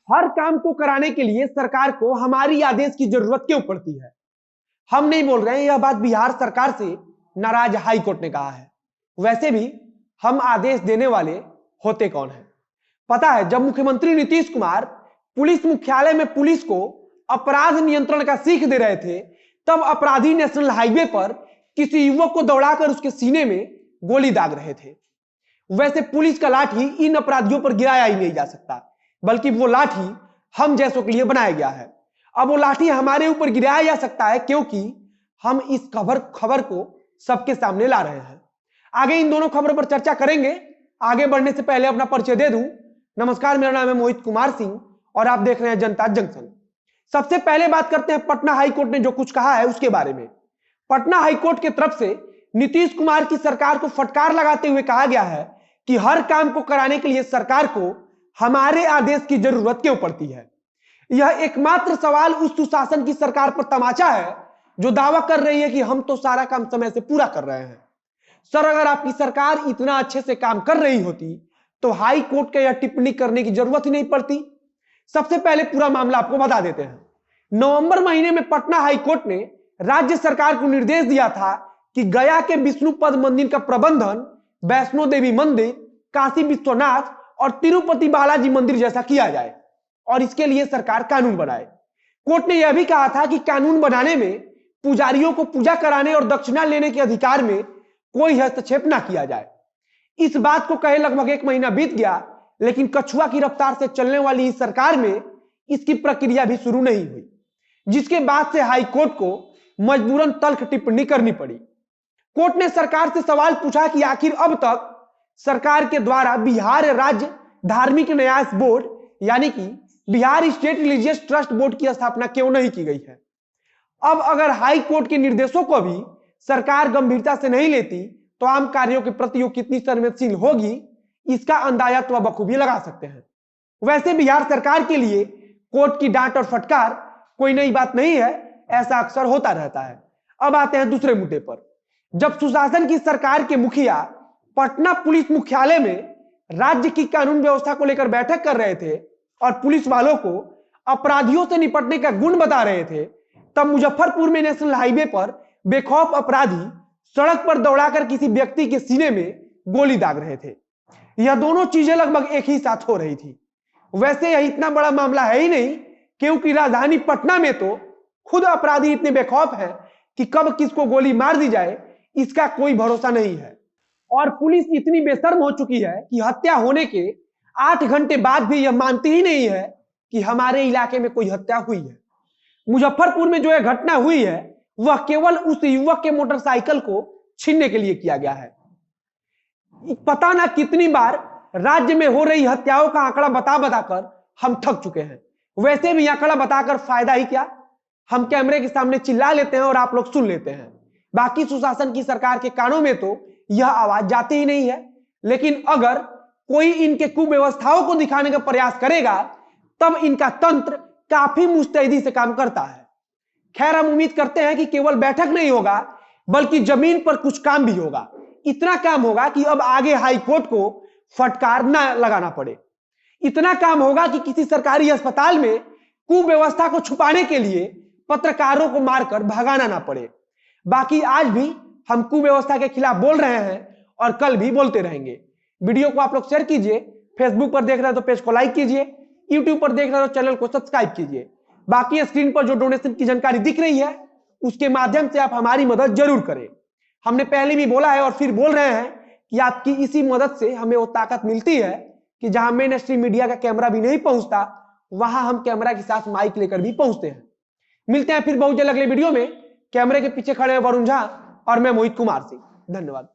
हर काम को कराने के लिए सरकार को हमारी आदेश की जरूरत क्यों पड़ती है? हम नहीं बोल रहे हैं, यह बात बिहार सरकार से नाराज हाई कोर्ट ने कहा है। वैसे भी हम आदेश देने वाले होते कौन हैं? पता है, जब मुख्यमंत्री नीतीश कुमार पुलिस मुख्यालय में पुलिस को अपराध नियंत्रण का सीख दे रहे थे, तब अपराधी नेशनल हाईवे पर किसी युवक को दौड़ाकर उसके सीने में गोली दाग रहे थे। वैसे पुलिस का लाठी इन अपराधियों पर गिराया ही नहीं जा सकता, बल्कि वो लाठी हम जैसों के लिए बनाया गया है। अब वो लाठी हमारे ऊपर गिराया जा सकता है क्योंकि हम इस खबर को सबके सामने ला रहे हैं। आगे इन दोनों खबरों पर चर्चा करेंगे। आगे बढ़ने से पहले अपना परिचय दे दूं। नमस्कार, मेरा नाम है मोहित कुमार सिंह और आप देख रहे हैं जनता जंक्शन। सबसे पहले बात करते हैं पटना हाईकोर्ट ने जो कुछ कहा है उसके बारे में। पटना हाईकोर्ट की तरफ से नीतीश कुमार की सरकार को फटकार लगाते हुए कहा गया है कि हर काम को कराने के लिए सरकार को हमारे आदेश की जरूरत क्यों पड़ती है। यह एकमात्र सवाल उस सुशासन की सरकार पर तमाचा है जो दावा कर रही है कि हम तो सारा काम समय से पूरा कर रहे हैं। सर, अगर आपकी सरकार इतना अच्छे से काम कर रही होती तो हाई कोर्ट का यह टिप्पणी करने की जरूरत ही नहीं पड़ती। सबसे पहले पूरा मामला आपको बता देते हैं। नवंबर महीने में पटना हाई कोर्ट ने राज्य सरकार को निर्देश दिया था कि गया के विष्णुपद मंदिर का प्रबंधन वैष्णो देवी मंदिर, काशी विश्वनाथ और तिरुपति बालाजी मंदिर जैसा किया जाए और इसके लिए सरकार कानून बनाए। कोर्ट ने यह भी कहा था कि कानून बनाने में पुजारियों को पूजा कराने और दक्षिणा लेने के अधिकार में कोई हस्तक्षेप ना किया जाए। इस बात को कहे लगभग 1 महीना बीत गया, लेकिन कछुआ की रफ्तार से चलने वाली इस सरकार में इसकी प्रक्रिया भी शुरू नहीं हुई, जिसके बाद से हाई कोर्ट को मजबूरन तल्ख टिप्पणी करनी पड़ी। कोर्ट ने सरकार से सवाल पूछा कि आखिर अब तक सरकार के द्वारा बिहार राज्य धार्मिक न्यास बोर्ड यानी कि Bihar state religious trust board की स्थापना क्यों नहीं की गई है। अब अगर हाई कोर्ट के निर्देशों को भी सरकार गंभीरता से नहीं लेती तो आम कार्यों के प्रति वो कितनी संवेदनशील होगी, इसका अंदाजा तो बखूबी लगा सकते हैं। वैसे बिहार सरकार के लिए कोर्ट की डांट और फटकार कोई नई बात नहीं है, ऐसा अक्सर होता रहता है। अब आते हैं दूसरे मुद्दे पर। जब सुशासन की सरकार के मुखिया पटना पुलिस मुख्यालय में राज्य की कानून व्यवस्था को लेकर बैठक कर रहे थे और पुलिस वालों को अपराधियों से निपटने का गुण बता रहे थे, तब मुजफ्फरपुर में नेशनल हाईवे पर बेखौफ अपराधी सड़क पर दौड़ाकर किसी व्यक्ति के सीने में गोली दाग रहे थे। यह दोनों चीजें लगभग एक ही साथ हो रही थी। वैसे यह इतना बड़ा मामला है ही नहीं, क्योंकि राजधानी पटना में तो खुद अपराधी इतने बेखौफ हैं कि कब किसको गोली मार दी जाए इसका कोई भरोसा नहीं है। और पुलिस इतनी बेशर्म हो चुकी है कि हत्या होने के 8 घंटे बाद भी यह मानती ही नहीं है कि हमारे इलाके में कोई हत्या हुई है। मुजफ्फरपुर में जो यह घटना हुई है वह केवल उस युवक के मोटरसाइकिल को छीनने के लिए किया गया है। पता ना कितनी बार राज्य में हो रही हत्याओं का आंकड़ा बता बताकर हम थक चुके हैं। वैसे भी आंकड़ा बताकर फायदा ही क्या, हम कैमरे के सामने चिल्ला लेते हैं और आप लोग सुन लेते हैं। बाकी सुशासन की सरकार के कानों में तो यह आवाज जाती ही नहीं है। लेकिन अगर कोई इनके कुव्यवस्थाओं को दिखाने का प्रयास करेगा तब इनका तंत्र काफी मुस्तैदी से काम करता है। खैर, हम उम्मीद करते हैं कि केवल बैठक नहीं होगा बल्कि जमीन पर कुछ काम भी होगा। इतना काम होगा कि अब आगे हाई कोर्ट को फटकार ना लगाना पड़े। इतना काम होगा कि किसी सरकारी अस्पताल में कुव्यवस्था को छुपाने के लिए पत्रकारों को मारकर भगाना ना पड़े। बाकी आज भी हम कुव्यवस्था के खिलाफ बोल रहे हैं और कल भी बोलते रहेंगे। वीडियो को आप लोग शेयर कीजिए। फेसबुक पर देख रहे हो तो पेज को लाइक कीजिए, यूट्यूब पर देख रहे हो तो चैनल को सब्सक्राइब कीजिए। बाकी स्क्रीन पर जो डोनेशन की जानकारी दिख रही है उसके माध्यम से आप हमारी मदद जरूर करें। हमने पहले भी बोला है और फिर बोल रहे हैं कि आपकी इसी मदद से हमें वो ताकत मिलती है कि जहां मेन स्ट्रीम मीडिया का कैमरा भी नहीं पहुंचता वहां हम कैमरा के साथ माइक लेकर भी पहुंचते हैं। मिलते हैं फिर बहुत जल्द अगले वीडियो में। कैमरे के पीछे खड़े हैं वरुण झा और मैं मोहित कुमार सिंह। धन्यवाद।